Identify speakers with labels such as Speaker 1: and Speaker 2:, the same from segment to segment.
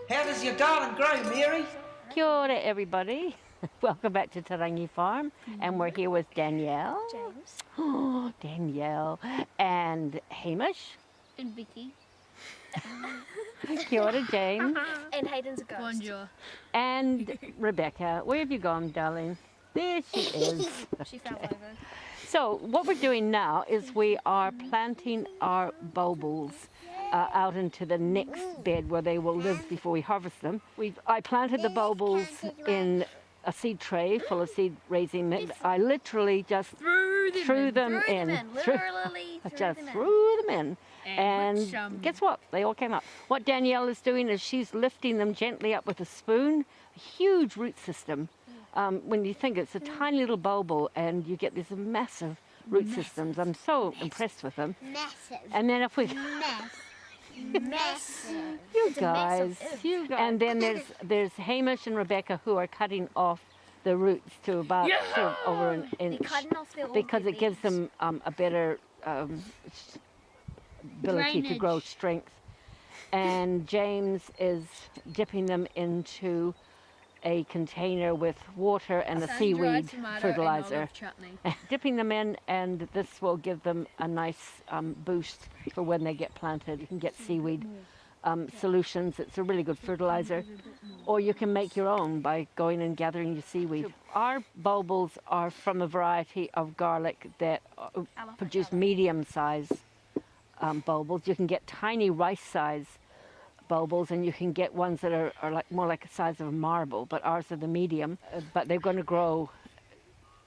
Speaker 1: How does your garden grow, Mary?
Speaker 2: Kia ora, everybody. Welcome back to Tarangi Farm, and we're here with Danielle.
Speaker 3: James.
Speaker 2: Oh, Danielle. And Hamish.
Speaker 3: And Vicky.
Speaker 2: Kia ora, James.
Speaker 3: And Hayden's a ghost.
Speaker 4: Bonjour.
Speaker 2: And Rebecca. Where have you gone, darling? There she is.
Speaker 3: She fell over.
Speaker 2: So what we're doing now is we are planting our bulbils out into the next bed where they will live before we harvest them. I planted the bulbils in a seed tray full of seed raising mix. I literally just threw them in.
Speaker 3: Literally
Speaker 2: I just threw them in. And
Speaker 4: which,
Speaker 2: guess what? They all came up. What Danielle is doing is she's lifting them gently up with a spoon. A huge root system. When you think it's a tiny little bulbil and you get these massive root systems. I'm so impressed with them.
Speaker 5: Massive.
Speaker 2: And then if we...
Speaker 5: Massive.
Speaker 2: You guys. And then there's Hamish and Rebecca who are cutting off the roots to about sort of over an inch.
Speaker 3: They're cutting off their
Speaker 2: Because it gives them a better ability to grow strength. And James is dipping them into a container with water and a seaweed fertilizer. Dipping them in, and this will give them a nice boost for when they get planted. You can get seaweed solutions. It's a really good fertilizer. Or you can make your own by going and gathering your seaweed. Our bulbils are from a variety of garlic that produce medium-sized bulbils. You can get tiny rice-sized bulbils, and you can get ones that are like more like the size of a marble, but ours are the medium. But they're going to grow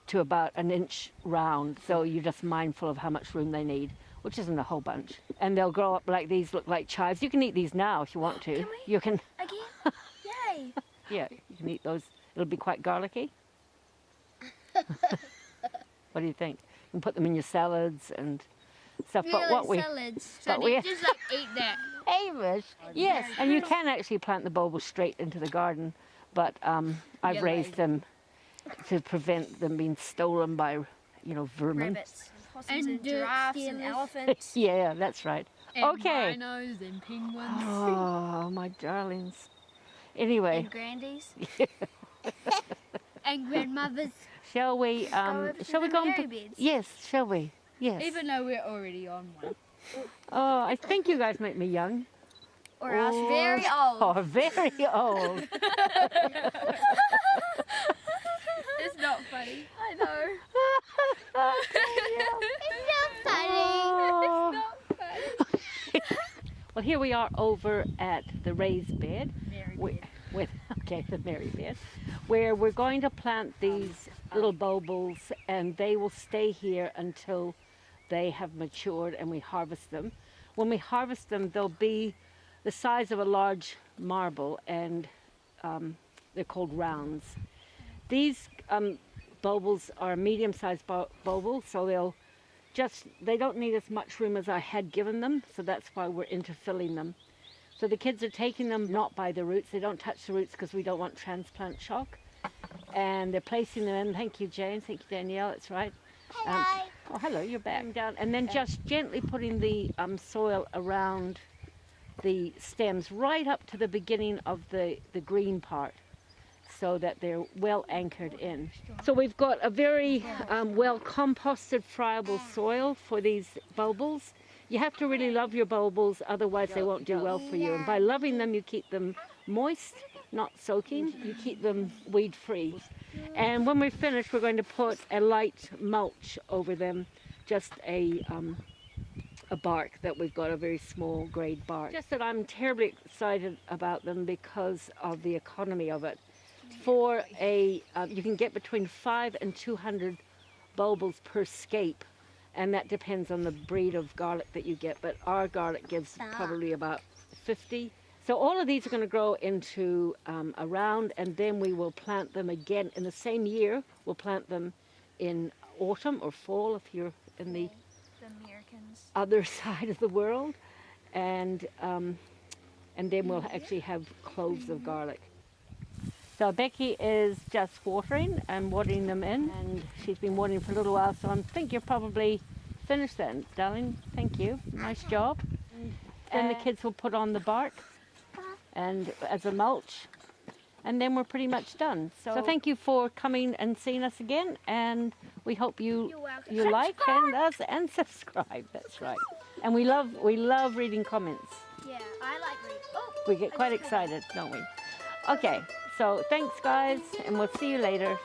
Speaker 2: to about an inch round, so you're just mindful of how much room they need, which isn't a whole bunch. And they'll grow up like these, look like chives. You can eat these now if you want to.
Speaker 3: Can we?
Speaker 2: You can.
Speaker 3: Again? Yay!
Speaker 2: Yeah, you can eat those. It'll be quite garlicky. What do you think? You can put them in your salads and stuff. But what we
Speaker 4: salads.
Speaker 2: but
Speaker 4: So
Speaker 2: we-
Speaker 4: they just like eat that.
Speaker 2: Hamish. Yes, and you can actually plant the bulbils straight into the garden, but I've raised them to prevent them being stolen by, vermin.
Speaker 3: Rabbits, possums, and
Speaker 4: dirt
Speaker 3: giraffes, and
Speaker 4: stealers.
Speaker 3: elephants.
Speaker 2: Yeah, that's right.
Speaker 4: And
Speaker 2: Okay.
Speaker 4: rhinos and penguins.
Speaker 2: Oh, my darlings. Anyway,
Speaker 3: And grandies.
Speaker 4: And grandmothers.
Speaker 2: shall we?
Speaker 3: over to
Speaker 2: Shall we
Speaker 3: the
Speaker 2: go?
Speaker 3: Mary beds.
Speaker 2: Yes, shall we? Yes.
Speaker 4: Even though we're already on one.
Speaker 2: Oh, I think you guys make me young.
Speaker 3: Or else very old.
Speaker 2: Oh, very old.
Speaker 4: It's not funny.
Speaker 3: I know.
Speaker 2: Oh.
Speaker 4: Not funny.
Speaker 2: Well, here we are over at the raised bed.
Speaker 4: Mary
Speaker 2: With the Mary bed, where we're going to plant these little bulbils, and they will stay here until they have matured and we harvest them. When we harvest them, they'll be the size of a large marble, and they're called rounds. These bulbils are medium-sized bulbils, so they don't need as much room as I had given them, so that's why we're interfilling them. So the kids are taking them not by the roots. They don't touch the roots because we don't want transplant shock. And they're placing them in. Thank you, James. Thank you, Danielle. That's right.
Speaker 5: Hello.
Speaker 2: Oh, hello. You're back. Down, and then just gently putting the soil around the stems right up to the beginning of the green part, so that they're well anchored in. So we've got a very well composted, friable soil for these bulbils. You have to really love your bulbils, otherwise they won't do well for you. And by loving them, you keep them moist, not soaking. You keep them weed-free. And when we're finished, we're going to put a light mulch over them, just a bark that we've got, a very small grade bark. Just that I'm terribly excited about them because of the economy of it. For you can get between 5 and 200 bulbils per scape. And that depends on the breed of garlic that you get, but our garlic gives probably about 50. So all of these are going to grow into a round, and then we will plant them again in the same year. We'll plant them in autumn or fall if you're in the
Speaker 3: Americans.
Speaker 2: other side of the world, and then we'll actually have cloves of garlic. So Becky is just watering them in, and she's been watering for a little while, so I think you're probably finished then, darling. Thank you. Nice job. Then the kids will put on the bark, and as a mulch. And then we're pretty much done. So thank you for coming and seeing us again, and we hope you
Speaker 3: You're welcome.
Speaker 2: like us and subscribe. That's right. And we love reading comments.
Speaker 3: Yeah, I like reading. Oh,
Speaker 2: We get
Speaker 3: I
Speaker 2: quite
Speaker 3: just pulled
Speaker 2: excited, don't we? Okay, so thanks guys, and we'll see you later.